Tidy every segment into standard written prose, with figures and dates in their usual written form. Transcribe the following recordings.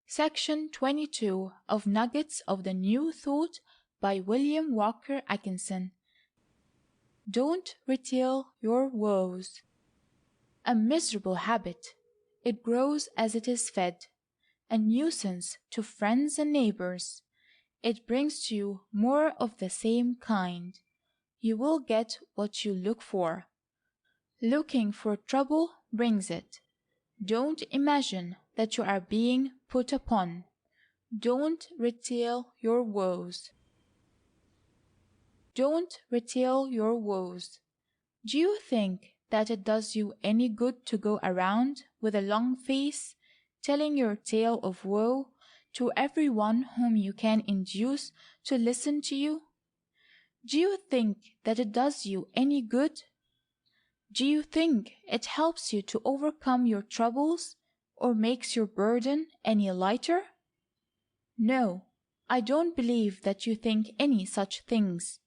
Section 22 of Nuggets of the New Thought by William Walker Atkinson. Don't retell your woes. A miserable habit. It grows as it is fed. A nuisance to friends and neighbors. It brings to you more of the same kind. You will get what you look for. Looking for trouble brings it. Don't imagine that you are being put upon. Don't retell your woes. Don't retell your woes. Do you think that it does you any good to go around with a long face, telling your tale of woe to everyone whom you can induce to listen to you? Do you think that it does you any good? Do you think it helps you to overcome your troubles, or makes your burden any lighter? No, I don't believe that you think any such things.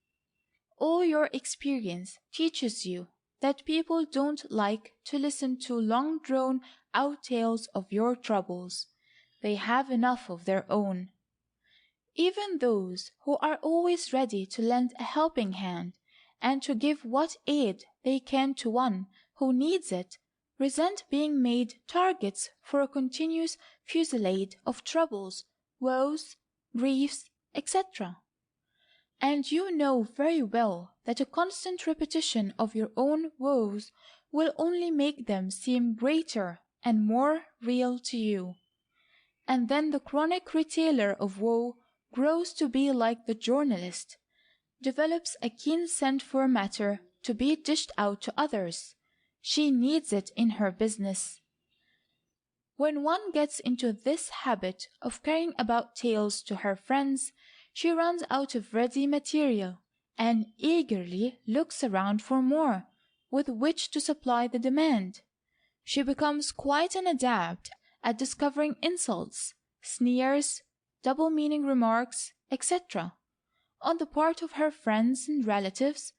All your experience teaches you that people don't like to listen to long drawn-out tales of your troubles. They have enough of their own. Even those who are always ready to lend a helping hand and to give what aid they can to one who needs it, resent being made targets for a continuous fusillade of troubles, woes, griefs, etc. And you know very well that a constant repetition of your own woes will only make them seem greater and more real to you. And then the chronic retailer of woe grows to be like the journalist, develops a keen scent for matter to be dished out to others. She needs it in her business. When one gets into this habit of carrying about tales to her friends, she runs out of ready material and eagerly looks around for more with which to supply the demand. She becomes quite an adept at discovering insults, sneers, double-meaning remarks, etc., on the part of her friends and relatives,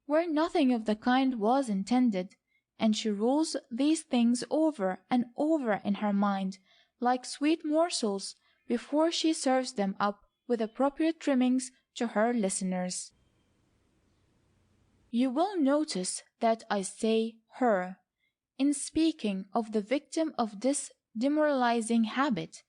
where nothing of the kind was intended, and she rolls these things over and over in her mind like sweet morsels before she serves them up with appropriate trimmings to her listeners. You will notice that I say her, in speaking of the victim of this demoralizing habit,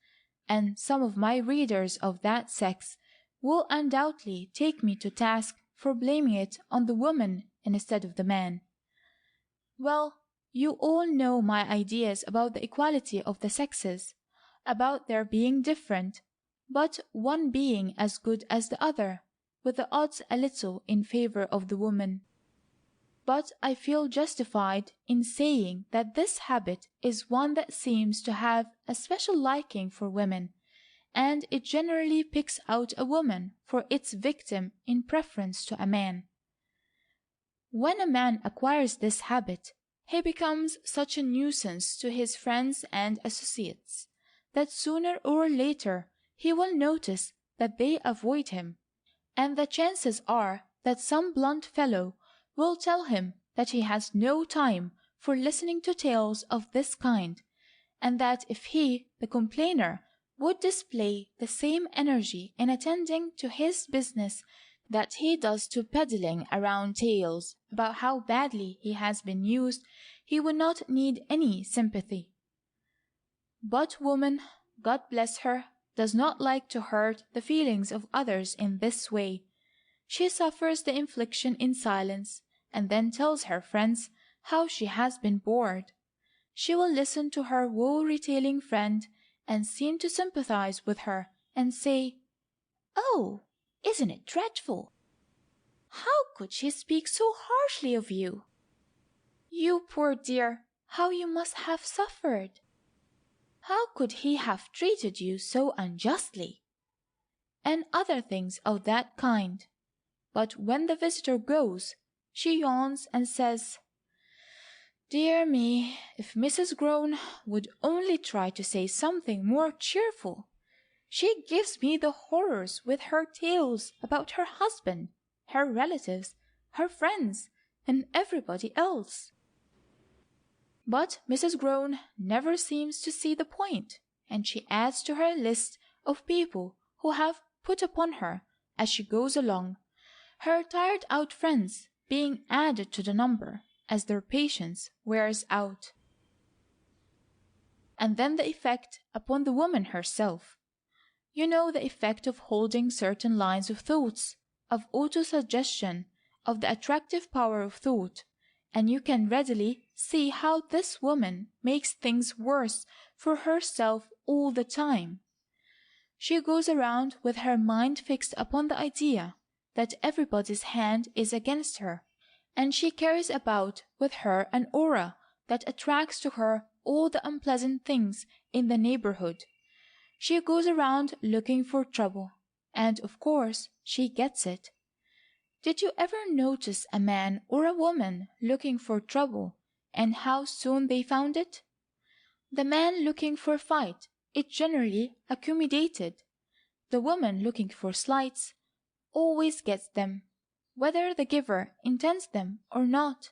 and some of my readers of that sex will undoubtedly take me to task for blaming it on the woman instead of the man. Well, you all know my ideas about the equality of the sexes, about their being different, but one being as good as the other, with the odds a little in favor of the woman. But I feel justified in saying that this habit is one that seems to have a special liking for women, and it generally picks out a woman for its victim in preference to a man. When a man acquires this habit, he becomes such a nuisance to his friends and associates that sooner or later he will notice that they avoid him, and the chances are that some blunt fellow will tell him that he has no time for listening to tales of this kind, and that if he, the complainer, would display the same energy in attending to his business that he does to peddling around tales about how badly he has been used, he would not need any sympathy. But woman, God bless her, does not like to hurt the feelings of others in this way. She suffers the infliction in silence, and then tells her friends how she has been bored. She will listen to her woe-retailing friend and seem to sympathize with her and say, "Oh, isn't it dreadful? How could she speak so harshly of you? You poor dear, how you must have suffered! How could he have treated you so unjustly?" And other things of that kind. But when the visitor goes, she yawns and says, "Dear me, if Mrs. Groan would only try to say something more cheerful! She gives me the horrors with her tales about her husband, her relatives, her friends, and everybody else." But Mrs. Groan never seems to see the point. and she adds to her list of people who have put upon her as she goes along, her tired out friends being added to the number as their patience wears out. And then the effect upon the woman herself. You know the effect of holding certain lines of thoughts, of auto-suggestion, of the attractive power of thought, and you can readily see how this woman makes things worse for herself all the time. She goes around with her mind fixed upon the idea that everybody's hand is against her, and she carries about with her an aura that attracts to her all the unpleasant things in the neighborhood. She goes around looking for trouble, and of course she gets it. Did you ever notice a man or a woman looking for trouble, and how soon they found it? The man looking for fight, it generally accumulated. The woman looking for slights always gets them, whether the giver intends them or not.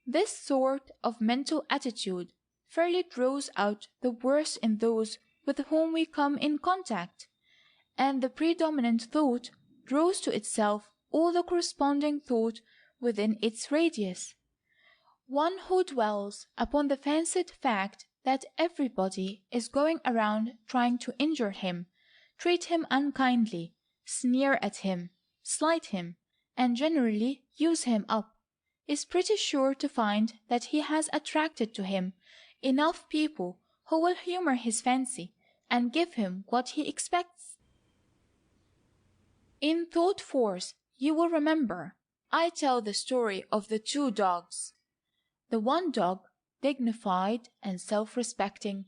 This sort of mental attitude fairly draws out the worst in those with whom we come in contact, and the predominant thought draws to itself all the corresponding thought within its radius. One who dwells upon the fancied fact that everybody is going around trying to injure him, treat him unkindly, sneer at him, slight him, and generally use him up, is pretty sure to find that he has attracted to him enough people who will humor his fancy and give him what he expects. In Thought Force, you will remember, I tell the story of the two dogs. The one dog, dignified and self-respecting,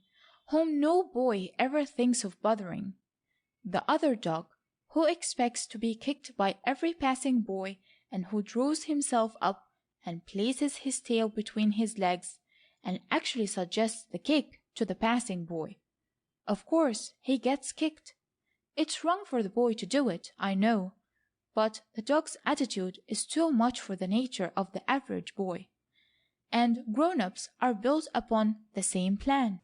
whom no boy ever thinks of bothering. The other dog, who expects to be kicked by every passing boy and who draws himself up and places his tail between his legs and actually suggests the kick to the passing boy. Of course, he gets kicked. It's wrong for the boy to do it, I know, but the dog's attitude is too much for the nature of the average boy. And grown-ups are built upon the same plan.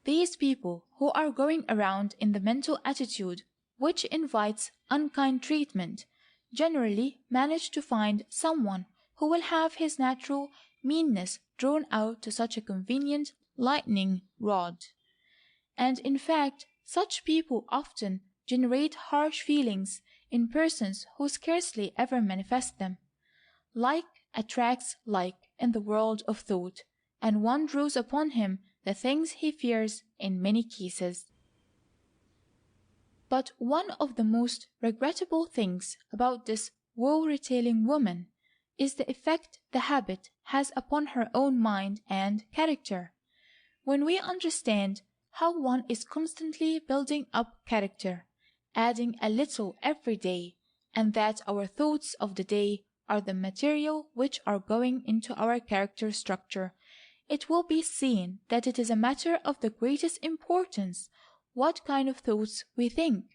These people who are going around in the mental attitude which invites unkind treatment generally manage to find someone who will have his natural meanness drawn out to such a convenient lightning rod. And in fact, such people often generate harsh feelings in persons who scarcely ever manifest them. Like attracts like in the world of thought, and one draws upon him the things he fears in many cases. But one of the most regrettable things about this woe-retailing woman is the effect the habit has upon her own mind and character. When we understand how one is constantly building up character, adding a little every day, and that our thoughts of the day are the material which are going into our character structure, it will be seen that it is a matter of the greatest importance what kind of thoughts we think.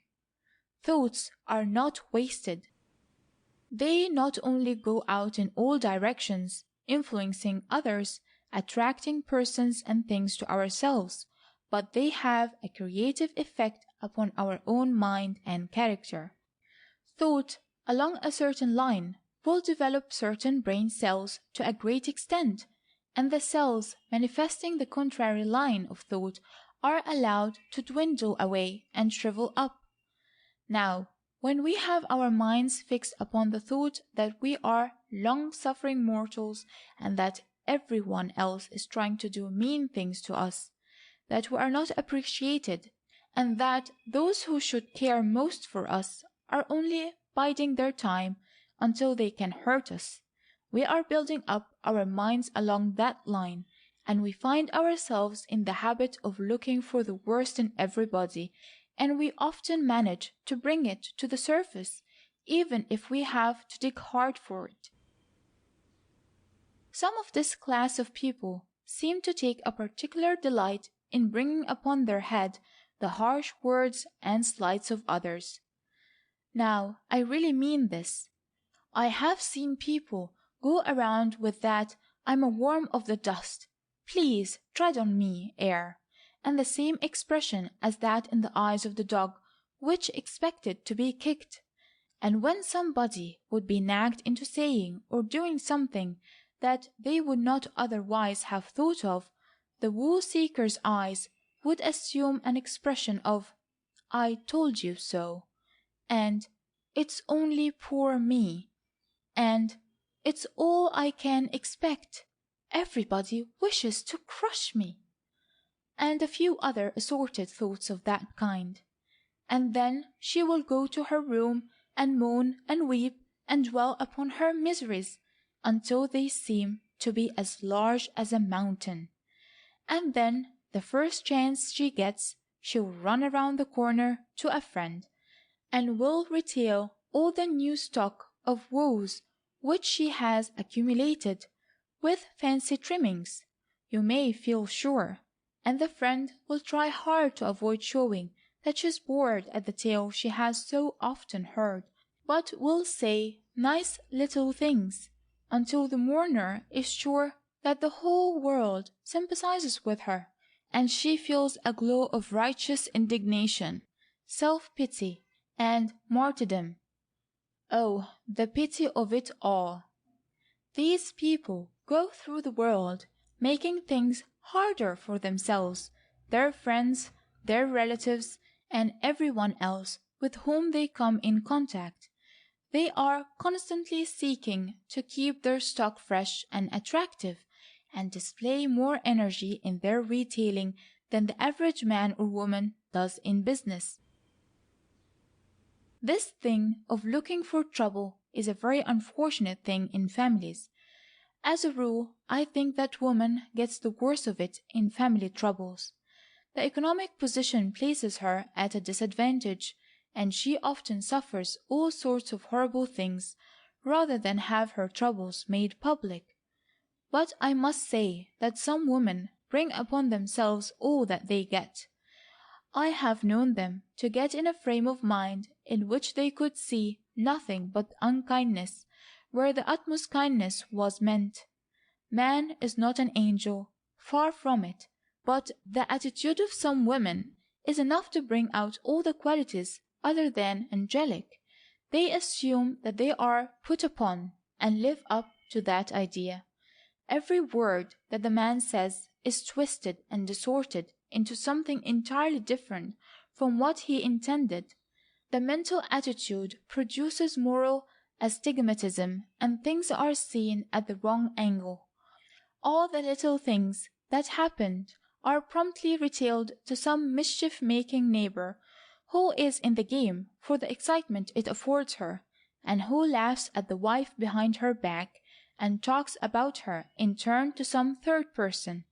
Thoughts are not wasted. They not only go out in all directions, influencing others, attracting persons and things to ourselves, but they have a creative effect upon our own mind and character. Thought along a certain line will develop certain brain cells to a great extent, and the cells manifesting the contrary line of thought are allowed to dwindle away and shrivel up. Now, when we have our minds fixed upon the thought that we are long-suffering mortals and that everyone else is trying to do mean things to us, that we are not appreciated, and that those who should care most for us are only biding their time until they can hurt us, we are building up our minds along that line, and we find ourselves in the habit of looking for the worst in everybody, and we often manage to bring it to the surface, even if we have to dig hard for it. Some of this class of people seem to take a particular delight in bringing upon their head the harsh words and slights of others. Now, I really mean this. I have seen people go around with that "I'm a worm of the dust, please tread on me" air, and the same expression as that in the eyes of the dog which expected to be kicked. And when somebody would be nagged into saying or doing something that they would not otherwise have thought of, the wool seeker's eyes would assume an expression of "I told you so," and "It's only poor me," and "It's all I can expect. Everybody wishes to crush me," and a few other assorted thoughts of that kind. And then she will go to her room and moan and weep and dwell upon her miseries until they seem to be as large as a mountain. And then, the first chance she gets, she will run around the corner to a friend, and will retail all the new stock of woes which she has accumulated, with fancy trimmings, you may feel sure, and the friend will try hard to avoid showing that she's bored at the tale she has so often heard, but will say nice little things until the mourner is sure that the whole world sympathizes with her, and she feels a glow of righteous indignation, self-pity, and martyrdom. Oh, the pity of it all! These people go through the world making things harder for themselves, their friends, their relatives, and everyone else with whom they come in contact. They are constantly seeking to keep their stock fresh and attractive, and display more energy in their retailing than the average man or woman does in business. This thing of looking for trouble is a very unfortunate thing in families. As a rule, I think that woman gets the worst of it in family troubles. The economic position places her at a disadvantage, and she often suffers all sorts of horrible things rather than have her troubles made public. But I must say that some women bring upon themselves all that they get. I have known them to get in a frame of mind in which they could see nothing but unkindness where the utmost kindness was meant. Man is not an angel, far from it, but the attitude of some women is enough to bring out all the qualities other than angelic. They assume that they are put upon, and live up to that idea. Every word that the man says is twisted and distorted into something entirely different from what he intended. The mental attitude produces moral astigmatism, and things are seen at the wrong angle. All the little things that happened are promptly retailed to some mischief-making neighbor who is in the game for the excitement it affords her, and who laughs at the wife behind her back and talks about her in turn to some third person,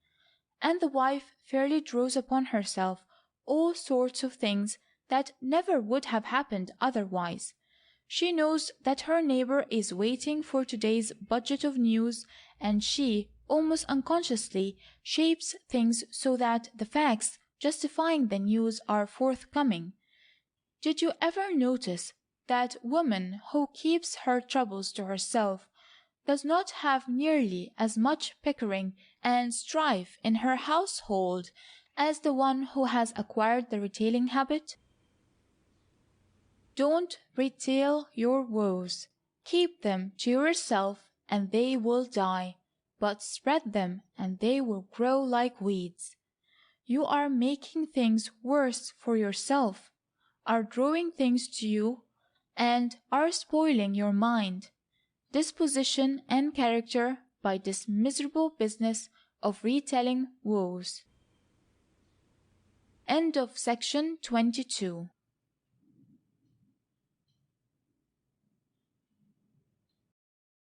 and the wife fairly draws upon herself all sorts of things that never would have happened otherwise. She knows that her neighbor is waiting for today's budget of news, and she, almost unconsciously, shapes things so that the facts justifying the news are forthcoming. Did you ever notice that woman who keeps her troubles to herself does not have nearly as much pickering and strife in her household as the one who has acquired the retailing habit? Don't retail your woes. Keep them to yourself and they will die, but spread them and they will grow like weeds. You are making things worse for yourself, are drawing things to you, and are spoiling your mind, disposition, and character by this miserable business of retelling woes. End of section 22.